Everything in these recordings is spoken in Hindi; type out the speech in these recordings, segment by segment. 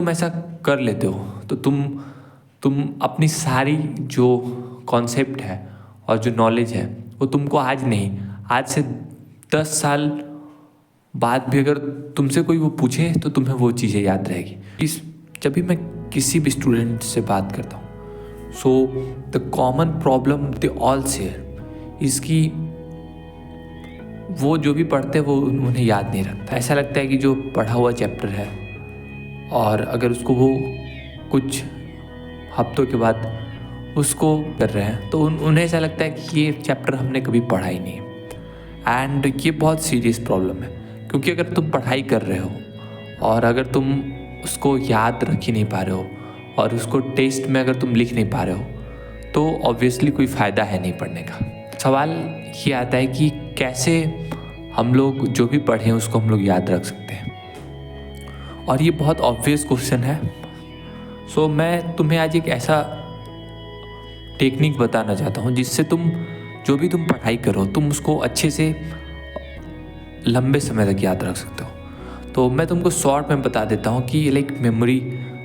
तुम ऐसा कर लेते हो तो तुम अपनी सारी जो कॉन्सेप्ट है और जो नॉलेज है वो तुमको आज नहीं, आज से 10 साल बाद भी अगर तुमसे कोई वो पूछे तो तुम्हें वो चीज़ें याद रहेगी। जब भी मैं किसी भी स्टूडेंट से बात करता हूँ, so the common problem they all share इसकी, वो जो भी पढ़ते हैं वो उन्हें याद नहीं रखता। ऐसा लगता है कि जो पढ़ा हुआ चैप्टर है और अगर उसको वो कुछ हफ्तों के बाद उसको कर रहे हैं तो उन्हें ऐसा लगता है कि ये चैप्टर हमने कभी पढ़ा ही नहीं। एंड ये बहुत सीरियस प्रॉब्लम है, क्योंकि अगर तुम पढ़ाई कर रहे हो और अगर तुम उसको याद रख ही नहीं पा रहे हो और उसको टेस्ट में अगर तुम लिख नहीं पा रहे हो तो ऑब्वियसली कोई फ़ायदा है नहीं पढ़ने का। सवाल ये आता है कि कैसे हम लोग जो भी पढ़ें उसको हम लोग याद रख सकते हैं, और ये बहुत ऑब्वियस क्वेश्चन है। सो मैं तुम्हें आज एक ऐसा टेक्निक बताना चाहता हूँ जिससे तुम जो भी तुम पढ़ाई करो तुम उसको अच्छे से लंबे समय तक याद रख सकते हो। तो मैं तुमको शॉर्ट में बता देता हूँ कि लाइक मेमोरी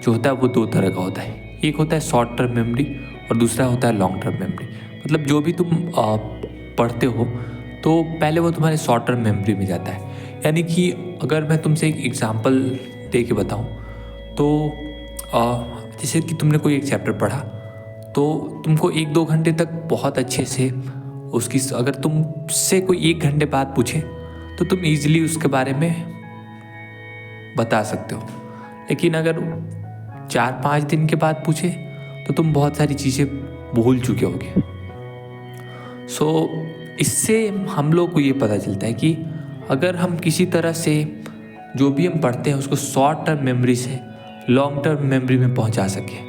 जो होता है वो 2 तरह का होता है। एक होता है शॉर्ट टर्म मेमोरी और दूसरा होता है लॉन्ग टर्म मेमोरी। मतलब जो भी तुम पढ़ते हो तो पहले वो तुम्हारे शॉर्ट टर्म मेमोरी में जाता है। यानी कि अगर मैं तुमसे एक एग्जांपल दे के बताऊँ तो जैसे कि तुमने कोई एक चैप्टर पढ़ा तो तुमको 1-2 घंटे तक बहुत अच्छे से उसकी, अगर तुमसे कोई 1 घंटे बाद पूछे तो तुम ईजिली उसके बारे में बता सकते हो। लेकिन अगर 4-5 दिन के बाद पूछे तो तुम बहुत सारी चीज़ें भूल चुके होगे। सो इससे हम लोग को ये पता चलता है कि अगर हम किसी तरह से जो भी हम पढ़ते हैं उसको शॉर्ट टर्म मेमोरी से लॉन्ग टर्म मेमोरी में पहुंचा सके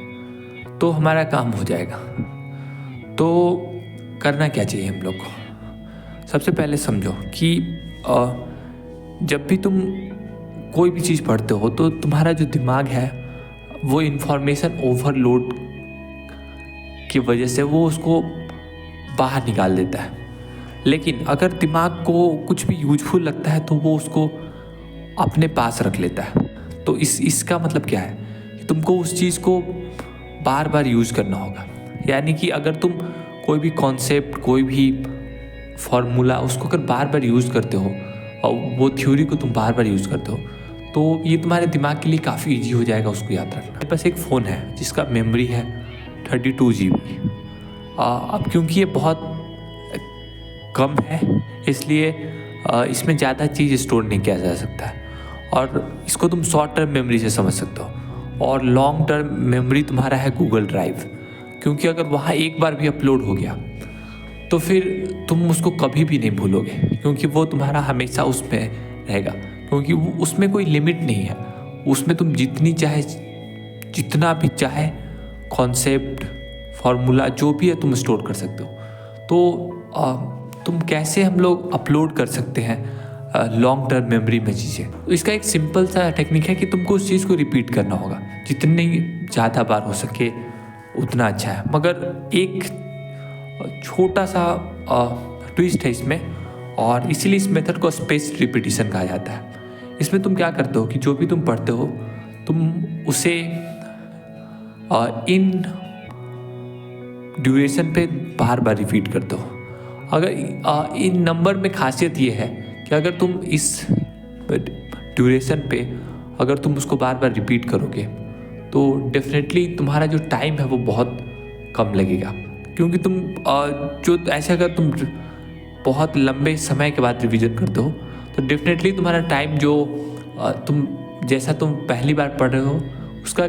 तो हमारा काम हो जाएगा। तो करना क्या चाहिए हम लोग को? सबसे पहले समझो कि जब भी तुम कोई भी चीज़ पढ़ते हो तो तुम्हारा जो दिमाग है वो इन्फॉर्मेशन ओवरलोड की वजह से वो उसको बाहर निकाल देता है। लेकिन अगर दिमाग को कुछ भी यूजफुल लगता है तो वो उसको अपने पास रख लेता है। तो इसका मतलब क्या है कि तुमको उस चीज़ को बार बार यूज़ करना होगा। यानी कि अगर तुम कोई भी कॉन्सेप्ट, कोई भी फॉर्मूला उसको अगर बार बार यूज़ करते हो और वो थ्योरी को तुम बार बार यूज़ करते हो तो ये तुम्हारे दिमाग के लिए काफ़ी ईजी हो जाएगा उसको याद रखना। मेरे पास एक फ़ोन है जिसका मेमोरी है 32 GB। अब क्योंकि ये बहुत कम है इसलिए इसमें ज़्यादा चीज़ स्टोर नहीं किया जा सकता है और इसको तुम शॉर्ट टर्म मेमोरी से समझ सकते हो। और लॉन्ग टर्म मेमोरी तुम्हारा है गूगल ड्राइव, क्योंकि अगर वहाँ एक बार भी अपलोड हो गया तो फिर तुम उसको कभी भी नहीं भूलोगे, क्योंकि वो तुम्हारा हमेशा उसमें रहेगा। क्योंकि उसमें कोई लिमिट नहीं है, उसमें तुम जितना भी चाहे कॉन्सेप्ट, फॉर्मूला जो भी है तुम स्टोर कर सकते हो। तो तुम कैसे हम लोग अपलोड कर सकते हैं लॉन्ग टर्म मेमोरी में चीज़ें? तो इसका एक सिंपल सा टेक्निक है कि तुमको उस चीज़ को रिपीट करना होगा। जितनी ज़्यादा बार हो सके उतना अच्छा है। मगर एक छोटा सा ट्विस्ट है इसमें, और इसीलिए इस मेथड को स्पेस्ड रिपीटिशन कहा जाता है। इसमें तुम क्या करते हो कि जो भी तुम पढ़ते हो तुम उसे इन ड्यूरेशन पे बार बार रिपीट करते हो। अगर इन नंबर में खासियत ये है कि अगर तुम इस ड्यूरेशन पे अगर तुम उसको बार बार रिपीट करोगे तो डेफिनेटली तुम्हारा जो टाइम है वो बहुत कम लगेगा। क्योंकि तुम जो ऐसे अगर तुम बहुत लंबे समय के बाद रिवीजन करते हो तो डेफिनेटली तुम्हारा टाइम जो तुम पहली बार पढ़ रहे हो उसका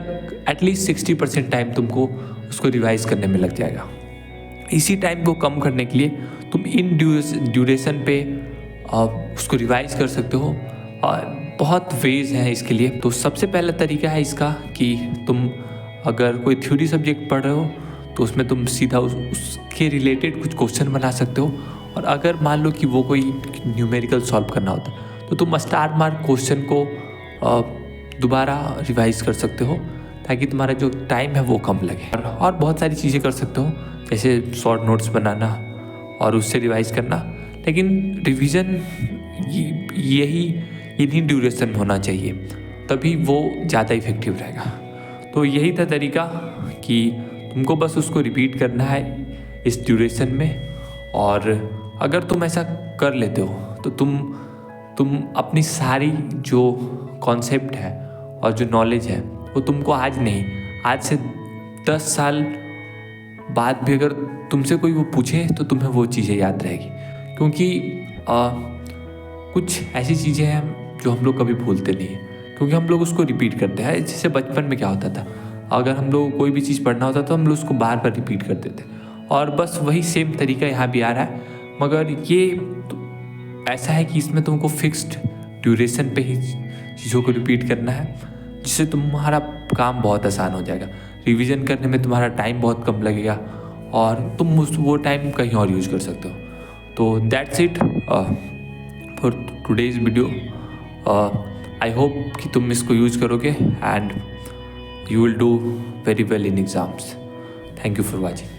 एटलीस्ट 60% टाइम तुमको उसको रिवाइज करने में लग जाएगा। इसी टाइम को कम करने के लिए तुम इन ड्यूरेशन पे उसको रिवाइज कर सकते हो। बहुत वेज हैं इसके लिए। तो सबसे पहला तरीका है इसका कि तुम अगर कोई थ्योरी सब्जेक्ट पढ़ रहे हो तो उसमें तुम सीधा उसके रिलेटेड कुछ क्वेश्चन बना सकते हो। और अगर मान लो कि वो कोई न्यूमेरिकल सॉल्व करना होता है तो तुम स्टार मार्क क्वेश्चन को दोबारा रिवाइज कर सकते हो ताकि तुम्हारा जो टाइम है वो कम लगे। और बहुत सारी चीज़ें कर सकते हो जैसे शॉर्ट नोट्स बनाना और उससे रिवाइज करना। लेकिन रिवीजन इन्हीं ड्यूरेशन में होना चाहिए। तभी वो ज़्यादा इफ़ेक्टिव रहेगा। तो यही था तरीका कि तुमको बस उसको रिपीट करना है इस ड्यूरेशन में, और अगर तुम ऐसा कर लेते हो तो तुम अपनी सारी जो कॉन्सेप्ट है और जो नॉलेज है वो तुमको आज नहीं, आज से 10 साल बाद भी अगर तुमसे कोई वो पूछे तो तुम्हें वो चीज़ें याद रहेगी। क्योंकि कुछ ऐसी चीज़ें हैं जो हम लोग कभी भूलते नहीं हैं, क्योंकि हम लोग उसको रिपीट करते हैं। जैसे बचपन में क्या होता था, अगर हम लोग कोई भी चीज़ पढ़ना होता तो हम लोग उसको बार बार रिपीट करते थे, और बस वही सेम तरीका यहाँ भी आ रहा है। मगर ये ऐसा है कि इसमें तुमको फिक्स्ड ड्यूरेशन पे ही चीज़ों को रिपीट करना है, जिससे तुम्हारा काम बहुत आसान हो जाएगा। रिवीजन करने में तुम्हारा टाइम बहुत कम लगेगा और तुम वो टाइम कहीं और यूज़ कर सकते हो। तो that's it for today's video. I hope कि तुम इसको यूज़ करोगे and you will do very well in exams. Thank you for watching.